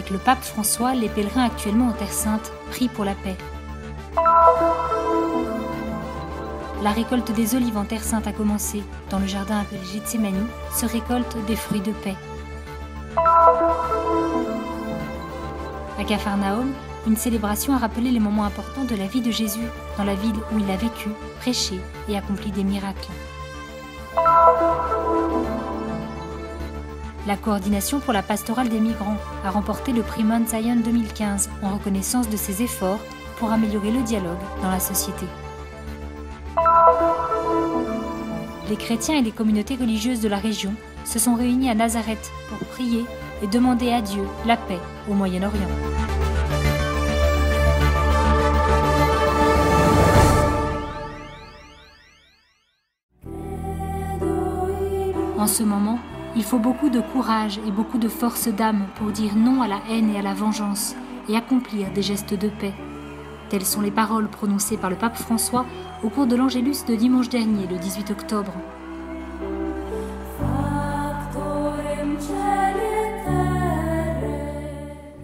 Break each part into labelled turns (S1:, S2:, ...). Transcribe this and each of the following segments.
S1: avec le pape François, les pèlerins actuellement en Terre Sainte prient pour la paix. La récolte des olives en Terre Sainte a commencé. Dans le jardin appelé Gethsémani se récoltent des fruits de paix. À Capharnaüm, une célébration a rappelé les moments importants de la vie de Jésus dans la ville où il a vécu, prêché et accompli des miracles. La coordination pour la pastorale des migrants a remporté le prix Mount Zion 2015 en reconnaissance de ses efforts pour améliorer le dialogue dans la société. Les chrétiens et les communautés religieuses de la région se sont réunis à Nazareth pour prier et demander à Dieu la paix au Moyen-Orient. En ce moment, il faut beaucoup de courage et beaucoup de force d'âme pour dire non à la haine et à la vengeance et accomplir des gestes de paix. Telles sont les paroles prononcées par le pape François au cours de l'Angélus de dimanche dernier, le 18 octobre.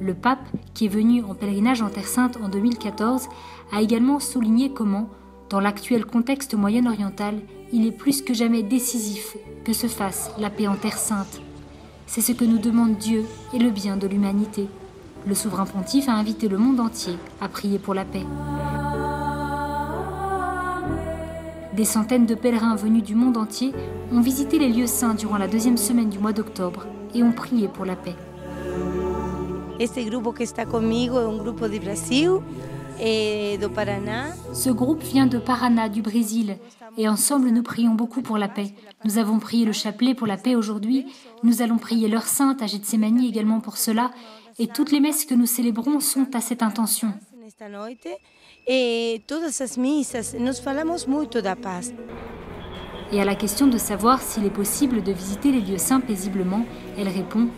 S1: Le pape, qui est venu en pèlerinage en Terre Sainte en 2014, a également souligné comment, dans l'actuel contexte moyen-oriental, il est plus que jamais décisif que se fasse la paix en Terre Sainte. C'est ce que nous demande Dieu et le bien de l'humanité. Le souverain pontife a invité le monde entier à prier pour la paix. Des centaines de pèlerins venus du monde entier ont visité les lieux saints durant la deuxième semaine du mois d'octobre et ont prié pour la paix.
S2: Este grupo que está conmigo es un grupo de Brasil, do Paraná.
S1: Ce groupe vient de Paraná, du Brésil, et ensemble nous prions beaucoup pour la paix. Nous avons prié le chapelet pour la paix aujourd'hui, nous allons prier l'heure sainte à Gethsémani également pour cela, et toutes les messes que nous célébrons sont à cette intention.
S2: Et todas as missas, nós falamos muito da paz.
S1: Et à la question de savoir s'il est possible de visiter les lieux saints paisiblement, elle répond: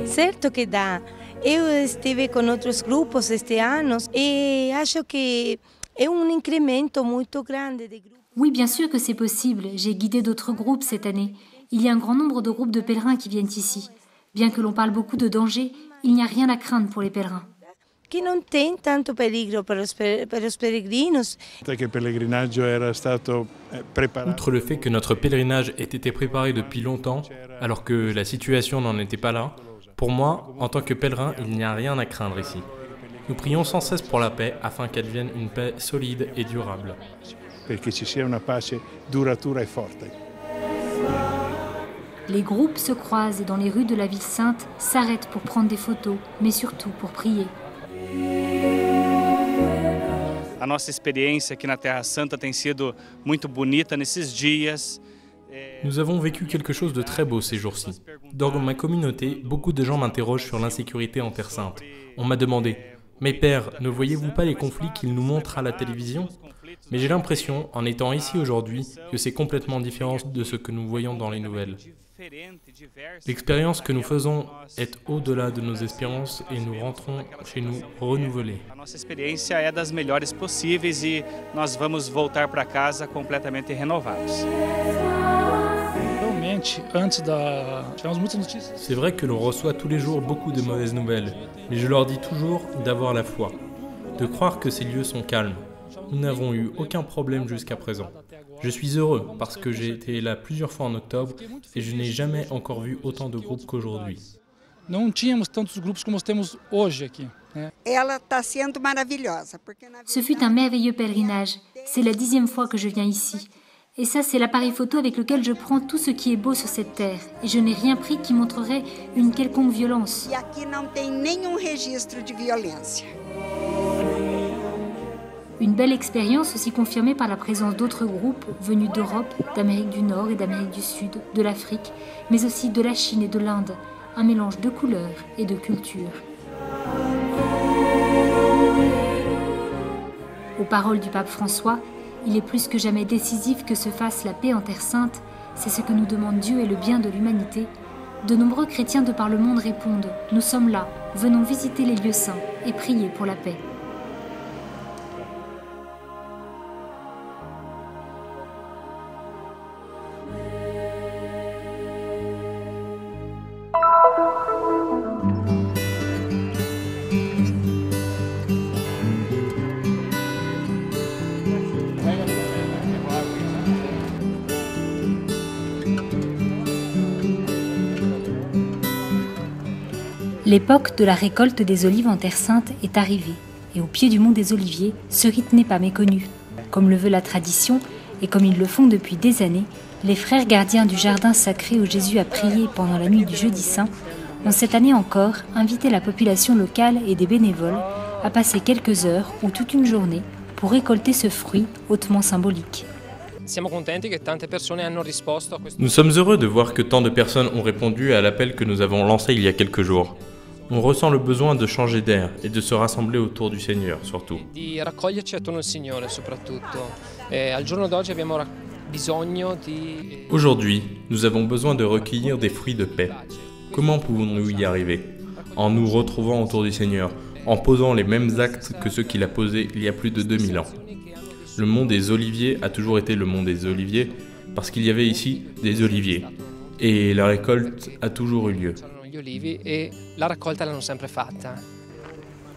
S2: Certo que dá. Eu estive com outros grupos este ano e acho que é incremento muito grande de grupos.
S1: Oui, bien sûr que c'est possible. J'ai guidé d'autres groupes cette année. Il y a un grand nombre de groupes de pèlerins qui viennent ici. Bien que l'on parle beaucoup de danger, il n'y a rien à craindre pour les pèlerins.
S2: Que non tem tanto pericolo per os peregrinos.
S3: Outre le fait que notre pèlerinage ait été préparé depuis longtemps, alors que la situation n'en était pas là, pour moi, en tant que pèlerin, il n'y a rien à craindre ici. Nous prions sans cesse pour la paix afin qu'elle devienne une paix solide et durable.
S1: Les groupes se croisent et dans les rues de la ville sainte s'arrêtent pour prendre des photos, mais surtout pour prier.
S4: A nossa experiência aqui na Terra Santa tem sido muito bonita nesses dias.
S3: Nous avons vécu quelque chose de très beau ces jours-ci. Dans ma communauté, beaucoup de gens m'interrogent sur l'insécurité en Terre Sainte. On m'a demandé « Mais père, ne voyez-vous pas les conflits qu'ils nous montrent à la télévision ?» Mais j'ai l'impression, en étant ici aujourd'hui, que c'est complètement différent de ce que nous voyons dans les nouvelles. L'expérience que nous faisons est au-delà de nos espérances et nous rentrons chez nous renouvelés.
S4: A nossa experiência é das melhores possíveis e nós vamos voltar para casa completamente renovados.
S3: C'est vrai que l'on reçoit tous les jours beaucoup de mauvaises nouvelles, mais je leur dis toujours d'avoir la foi, de croire que ces lieux sont calmes. Nous n'avons eu aucun problème jusqu'à présent. Je suis heureux parce que j'ai été là plusieurs fois en octobre et je n'ai jamais encore vu autant de groupes qu'aujourd'hui.
S1: Ce fut un merveilleux pèlerinage. C'est la 10e fois que je viens ici. Et ça, c'est l'appareil photo avec lequel je prends tout ce qui est beau sur cette terre. Et je n'ai rien pris qui montrerait une quelconque violence. Une belle expérience aussi confirmée par la présence d'autres groupes venus d'Europe, d'Amérique du Nord et d'Amérique du Sud, de l'Afrique, mais aussi de la Chine et de l'Inde. Un mélange de couleurs et de cultures. Aux paroles du pape François, il est plus que jamais décisif que se fasse la paix en Terre Sainte. C'est ce que nous demande Dieu et le bien de l'humanité. De nombreux chrétiens de par le monde répondent « Nous sommes là, venons visiter les lieux saints et prier pour la paix ». L'époque de la récolte des olives en Terre Sainte est arrivée, et au pied du mont des Oliviers, ce rite n'est pas méconnu. Comme le veut la tradition, et comme ils le font depuis des années, les frères gardiens du jardin sacré où Jésus a prié pendant la nuit du jeudi saint ont cette année encore invité la population locale et des bénévoles à passer quelques heures ou toute une journée pour récolter ce fruit hautement symbolique.
S3: Nous sommes heureux de voir que tant de personnes ont répondu à l'appel que nous avons lancé il y a quelques jours. On ressent le besoin de changer d'air et de se rassembler autour du Seigneur, surtout. Aujourd'hui, nous avons besoin de recueillir des fruits de paix. Comment pouvons-nous y arriver? En nous retrouvant autour du Seigneur, en posant les mêmes actes que ceux qu'il a posés il y a plus de 2000 ans. Le mont des Oliviers a toujours été le mont des Oliviers parce qu'il y avait ici des oliviers. Et la récolte a toujours eu lieu.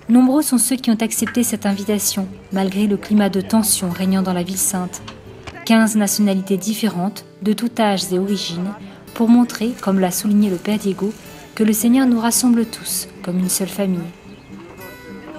S1: Nombreux sont ceux qui ont accepté cette invitation, malgré le climat de tension régnant dans la ville sainte. 15 nationalités différentes, de tout âge et origine, pour montrer, comme l'a souligné le Père Diego, que le Seigneur nous rassemble tous, comme une seule famille.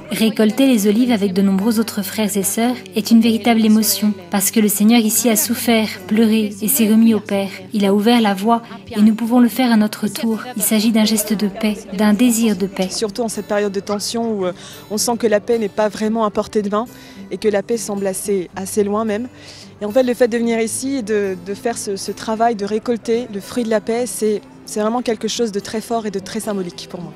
S1: Récolter les olives avec de nombreux autres frères et sœurs est une véritable émotion, parce que le Seigneur ici a souffert, pleuré et s'est remis au Père. Il a ouvert la voie et nous pouvons le faire à notre tour. Il s'agit d'un geste de paix, d'un désir de paix.
S5: Surtout en cette période de tension où on sent que la paix n'est pas vraiment à portée de main et que la paix semble assez loin même. Et en fait, le fait de venir ici et de faire ce travail, de récolter le fruit de la paix, c'est vraiment quelque chose de très fort et de très symbolique pour moi.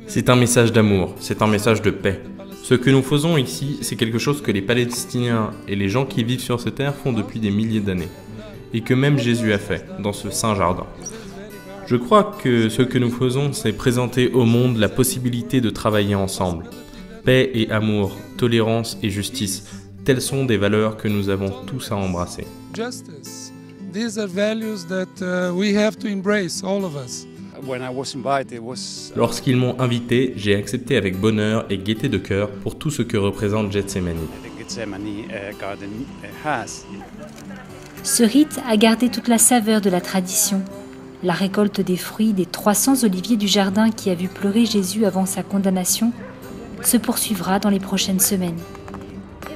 S3: C'est un message d'amour, c'est un message de paix. Ce que nous faisons ici, c'est quelque chose que les Palestiniens et les gens qui vivent sur cette terre font depuis des milliers d'années. Et que même Jésus a fait, dans ce saint jardin. Je crois que ce que nous faisons, c'est présenter au monde la possibilité de travailler ensemble. Paix et amour, tolérance et justice, telles sont des valeurs que nous avons tous à embrasser. Lorsqu'ils m'ont invité, j'ai accepté avec bonheur et gaieté de cœur pour tout ce que représente Gethsemane.
S1: Ce rite a gardé toute la saveur de la tradition. La récolte des fruits des 300 oliviers du jardin qui a vu pleurer Jésus avant sa condamnation se poursuivra dans les prochaines semaines.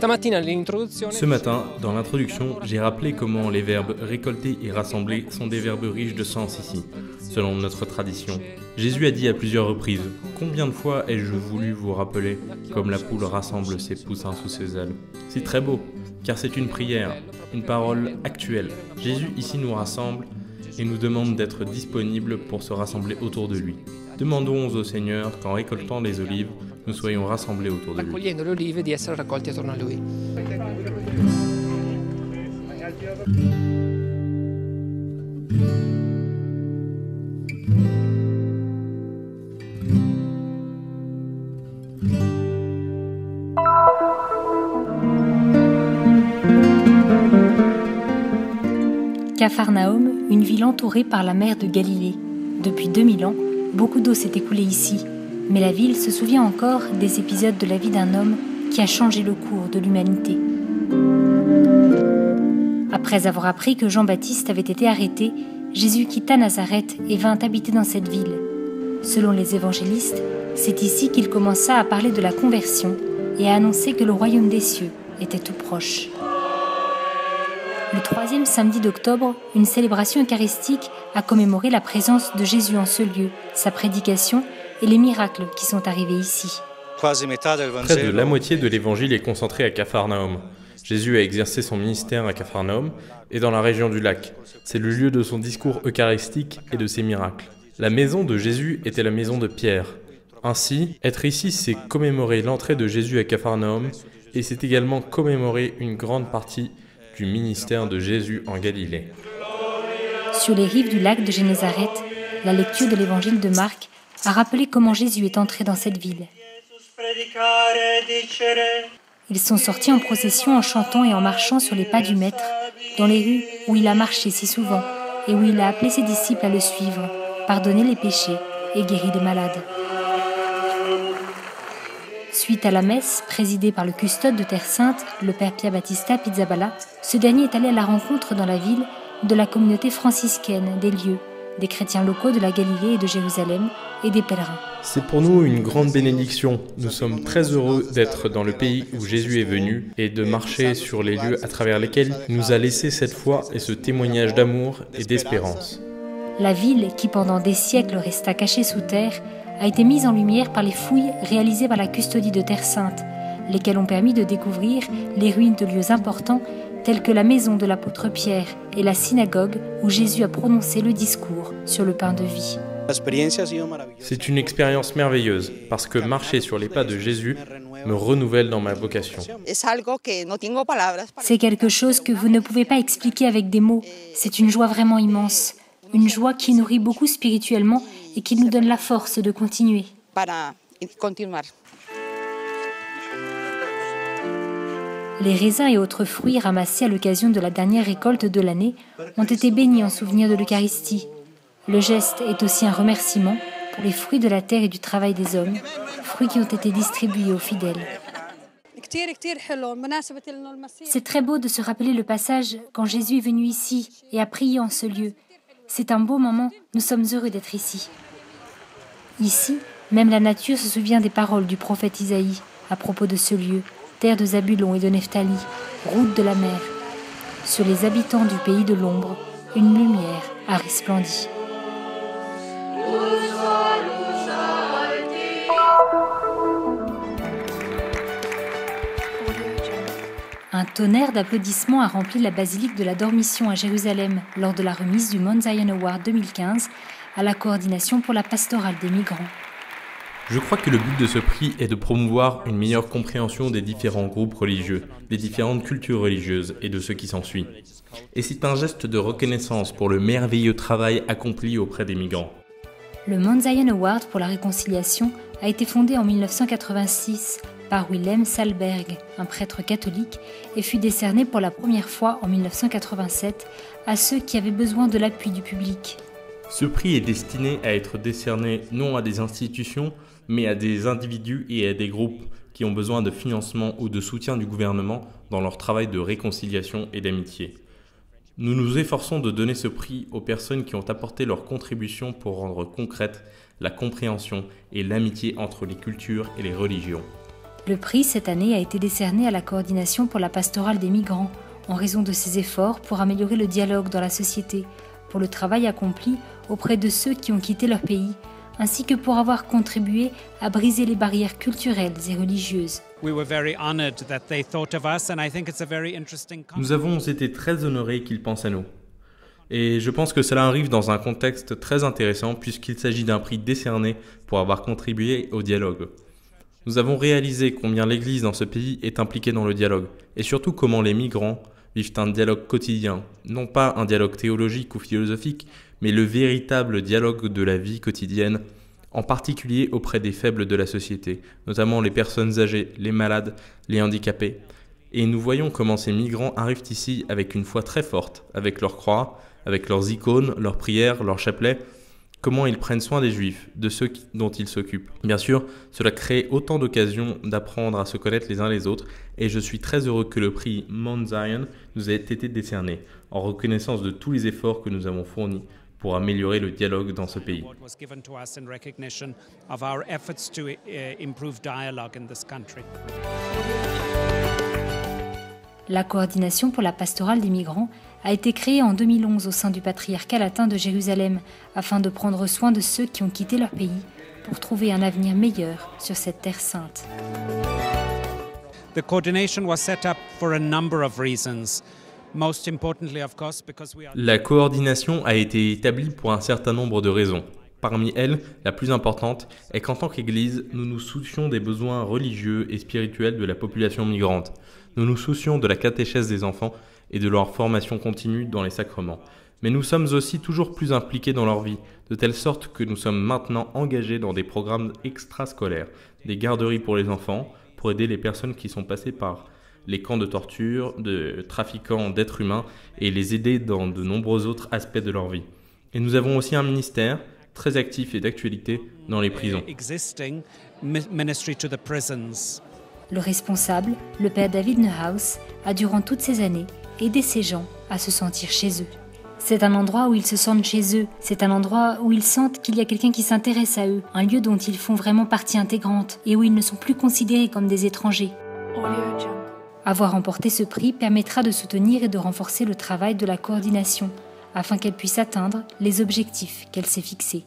S3: Ce matin, dans l'introduction, j'ai rappelé comment les verbes récolter et rassembler sont des verbes riches de sens ici, selon notre tradition. Jésus a dit à plusieurs reprises « Combien de fois ai-je voulu vous rappeler, comme la poule rassemble ses poussins sous ses ailes ?» C'est très beau, car c'est une prière, une parole actuelle. Jésus ici nous rassemble et nous demande d'être disponibles pour se rassembler autour de lui. Demandons au Seigneur qu'en récoltant les olives, nous soyons rassemblés autour de lui.
S1: Capharnaüm, une ville entourée par la mer de Galilée. Depuis 2000 ans, beaucoup d'eau s'est écoulée ici, mais la ville se souvient encore des épisodes de la vie d'un homme qui a changé le cours de l'humanité. Après avoir appris que Jean-Baptiste avait été arrêté, Jésus quitta Nazareth et vint habiter dans cette ville. Selon les évangélistes, c'est ici qu'il commença à parler de la conversion et à annoncer que le royaume des cieux était tout proche. Le 3e samedi d'octobre, une célébration eucharistique a commémoré la présence de Jésus en ce lieu, sa prédication et les miracles qui sont arrivés ici.
S3: Près de la moitié de l'évangile est concentrée à Capharnaüm. Jésus a exercé son ministère à Capharnaüm et dans la région du lac. C'est le lieu de son discours eucharistique et de ses miracles. La maison de Jésus était la maison de Pierre. Ainsi, être ici, c'est commémorer l'entrée de Jésus à Capharnaüm et c'est également commémorer une grande partie du ministère de Jésus en Galilée.
S1: Sur les rives du lac de Génézareth, la lecture de l'évangile de Marc a rappelé comment Jésus est entré dans cette ville. Ils sont sortis en procession en chantant et en marchant sur les pas du Maître, dans les rues où il a marché si souvent et où il a appelé ses disciples à le suivre, pardonner les péchés et guérir les malades. Suite à la messe, présidée par le custode de Terre Sainte, le père Pierre Battista Pizzaballa, ce dernier est allé à la rencontre dans la ville de la communauté franciscaine des lieux, des chrétiens locaux de la Galilée et de Jérusalem et des pèlerins.
S3: C'est pour nous une grande bénédiction. Nous sommes très heureux d'être dans le pays où Jésus est venu et de marcher sur les lieux à travers lesquels il nous a laissé cette foi et ce témoignage d'amour et d'espérance.
S1: La ville, qui pendant des siècles resta cachée sous terre, a été mise en lumière par les fouilles réalisées par la custodie de Terre Sainte, lesquelles ont permis de découvrir les ruines de lieux importants tels que la maison de l'apôtre Pierre et la synagogue où Jésus a prononcé le discours sur le pain de vie.
S3: C'est une expérience merveilleuse parce que marcher sur les pas de Jésus me renouvelle dans ma vocation.
S1: C'est quelque chose que vous ne pouvez pas expliquer avec des mots. C'est une joie vraiment immense. Une joie qui nourrit beaucoup spirituellement et qui nous donne la force de continuer. Les raisins et autres fruits ramassés à l'occasion de la dernière récolte de l'année ont été bénis en souvenir de l'Eucharistie. Le geste est aussi un remerciement pour les fruits de la terre et du travail des hommes, fruits qui ont été distribués aux fidèles. C'est très beau de se rappeler le passage quand Jésus est venu ici et a prié en ce lieu. C'est un beau moment, nous sommes heureux d'être ici. Ici, même la nature se souvient des paroles du prophète Isaïe à propos de ce lieu, terre de Zabulon et de Nephtali, route de la mer. Sur les habitants du pays de l'ombre, une lumière a resplendi. Un tonnerre d'applaudissements a rempli la basilique de la Dormition à Jérusalem lors de la remise du Mount Zion Award 2015 à la coordination pour la pastorale des migrants.
S3: Je crois que le but de ce prix est de promouvoir une meilleure compréhension des différents groupes religieux, des différentes cultures religieuses et de ce qui s'ensuit. Et c'est un geste de reconnaissance pour le merveilleux travail accompli auprès des migrants.
S1: Le Mount Zion Award pour la réconciliation a été fondé en 1986 par Willem Salberg, un prêtre catholique, et fut décerné pour la première fois en 1987 à ceux qui avaient besoin de l'appui du public.
S3: Ce prix est destiné à être décerné non à des institutions, mais à des individus et à des groupes qui ont besoin de financement ou de soutien du gouvernement dans leur travail de réconciliation et d'amitié. Nous nous efforçons de donner ce prix aux personnes qui ont apporté leur contribution pour rendre concrète la compréhension et l'amitié entre les cultures et les religions.
S1: Le prix cette année a été décerné à la coordination pour la pastorale des migrants en raison de ses efforts pour améliorer le dialogue dans la société, pour le travail accompli auprès de ceux qui ont quitté leur pays, ainsi que pour avoir contribué à briser les barrières culturelles et religieuses.
S3: Nous avons été très honorés qu'ils pensent à nous. Et je pense que cela arrive dans un contexte très intéressant puisqu'il s'agit d'un prix décerné pour avoir contribué au dialogue. Nous avons réalisé combien l'Église dans ce pays est impliquée dans le dialogue et surtout comment les migrants vivent un dialogue quotidien, non pas un dialogue théologique ou philosophique, mais le véritable dialogue de la vie quotidienne, en particulier auprès des faibles de la société, notamment les personnes âgées, les malades, les handicapés. Et nous voyons comment ces migrants arrivent ici avec une foi très forte, avec leur croix, avec leurs icônes, leurs prières, leurs chapelets, comment ils prennent soin des Juifs, de ceux dont ils s'occupent. Bien sûr, cela crée autant d'occasions d'apprendre à se connaître les uns les autres, et je suis très heureux que le prix Mount Zion nous ait été décerné, en reconnaissance de tous les efforts que nous avons fournis pour améliorer le dialogue dans ce pays.
S1: La coordination pour la pastorale des migrants a été créée en 2011 au sein du patriarcat latin de Jérusalem afin de prendre soin de ceux qui ont quitté leur pays pour trouver un avenir meilleur sur cette terre sainte.
S4: The coordination was set up for a number of reasons. Most importantly, of course, because we are...
S3: La coordination a été établie pour un certain nombre de raisons. Parmi elles, la plus importante est qu'en tant qu'Église, nous nous soucions des besoins religieux et spirituels de la population migrante. Nous nous soucions de la catéchèse des enfants et de leur formation continue dans les sacrements. Mais nous sommes aussi toujours plus impliqués dans leur vie, de telle sorte que nous sommes maintenant engagés dans des programmes extrascolaires, des garderies pour les enfants, pour aider les personnes qui sont passées par les camps de torture, de trafiquants d'êtres humains et les aider dans de nombreux autres aspects de leur vie. Et nous avons aussi un ministère très actif et d'actualité dans les prisons.
S1: Le responsable, le père David Neuhaus, a durant toutes ces années aidé ces gens à se sentir chez eux. C'est un endroit où ils se sentent chez eux, c'est un endroit où ils sentent qu'il y a quelqu'un qui s'intéresse à eux, un lieu dont ils font vraiment partie intégrante et où ils ne sont plus considérés comme des étrangers. Avoir remporté ce prix permettra de soutenir et de renforcer le travail de la coordination, afin qu'elle puisse atteindre les objectifs qu'elle s'est fixés.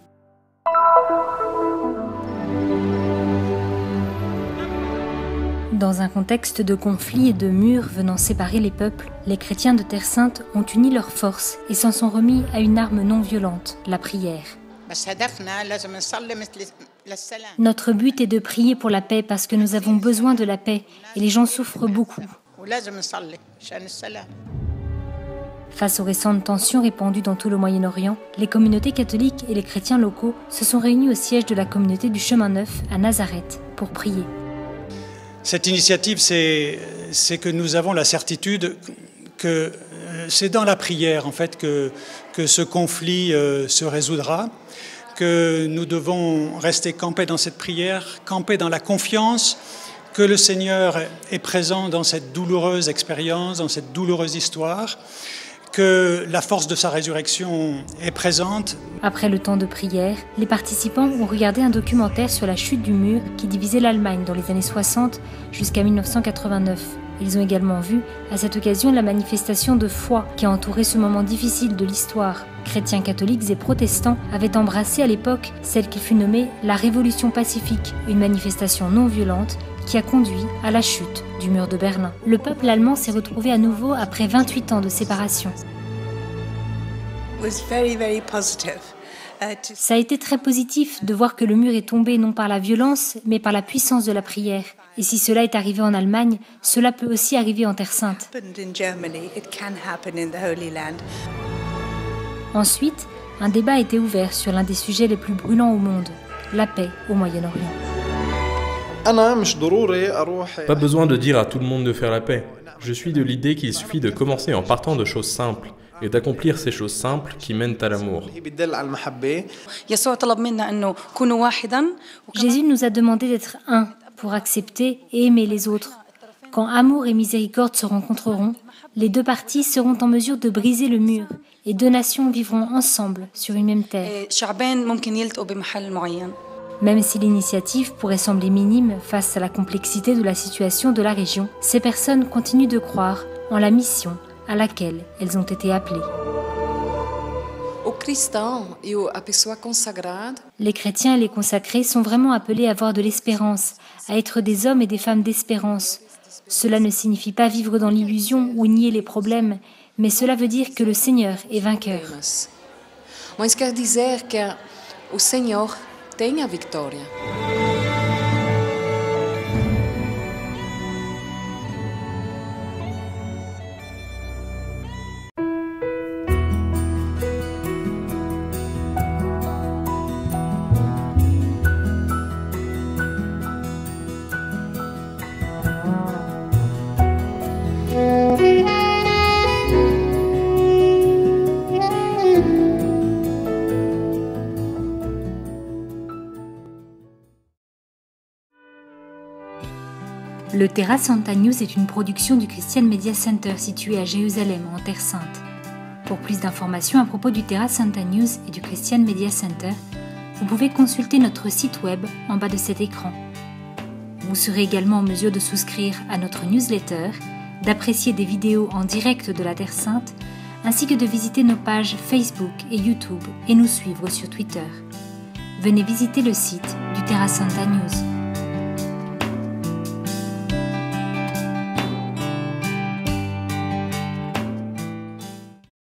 S1: Dans un contexte de conflits et de murs venant séparer les peuples, les chrétiens de Terre Sainte ont uni leurs forces et s'en sont remis à une arme non violente, la prière. Notre but est de prier pour la paix parce que nous avons besoin de la paix et les gens souffrent beaucoup. Face aux récentes tensions répandues dans tout le Moyen-Orient, les communautés catholiques et les chrétiens locaux se sont réunis au siège de la communauté du Chemin Neuf à Nazareth pour prier.
S6: Cette initiative, c'est que nous avons la certitude que c'est dans la prière en fait que ce conflit se résoudra, que nous devons rester campés dans cette prière, campés dans la confiance que le Seigneur est présent dans cette douloureuse expérience, dans cette douloureuse histoire, que la force de sa résurrection est présente.
S1: Après le temps de prière, les participants ont regardé un documentaire sur la chute du mur qui divisait l'Allemagne dans les années 60 jusqu'à 1989. Ils ont également vu, à cette occasion, la manifestation de foi qui a entouré ce moment difficile de l'histoire. Chrétiens catholiques et protestants avaient embrassé à l'époque celle qui fut nommée la Révolution pacifique, une manifestation non violente qui a conduit à la chute du mur de Berlin. Le peuple allemand s'est retrouvé à nouveau après 28 ans de séparation. Ça a été très positif de voir que le mur est tombé non par la violence, mais par la puissance de la prière. Et si cela est arrivé en Allemagne, cela peut aussi arriver en Terre Sainte. Ensuite, un débat a été ouvert sur l'un des sujets les plus brûlants au monde, la paix au Moyen-Orient.
S3: Pas besoin de dire à tout le monde de faire la paix. Je suis de l'idée qu'il suffit de commencer en partant de choses simples et d'accomplir ces choses simples qui mènent à l'amour.
S1: Jésus nous a demandé d'être un pour accepter et aimer les autres. Quand amour et miséricorde se rencontreront, les deux parties seront en mesure de briser le mur et deux nations vivront ensemble sur une même terre. Même si l'initiative pourrait sembler minime face à la complexité de la situation de la région, ces personnes continuent de croire en la mission à laquelle elles ont été appelées. Les chrétiens et les consacrés sont vraiment appelés à avoir de l'espérance, à être des hommes et des femmes d'espérance. Cela ne signifie pas vivre dans l'illusion ou nier les problèmes, mais cela veut dire que le Seigneur est vainqueur.
S7: Mas quer dizer que o Senhor tem a vitória.
S1: Le Terra Santa News est une production du Christian Media Center situé à Jérusalem, en Terre Sainte. Pour plus d'informations à propos du Terra Santa News et du Christian Media Center, vous pouvez consulter notre site web en bas de cet écran. Vous serez également en mesure de souscrire à notre newsletter, d'apprécier des vidéos en direct de la Terre Sainte, ainsi que de visiter nos pages Facebook et YouTube et nous suivre sur Twitter. Venez visiter le site du Terra Santa News.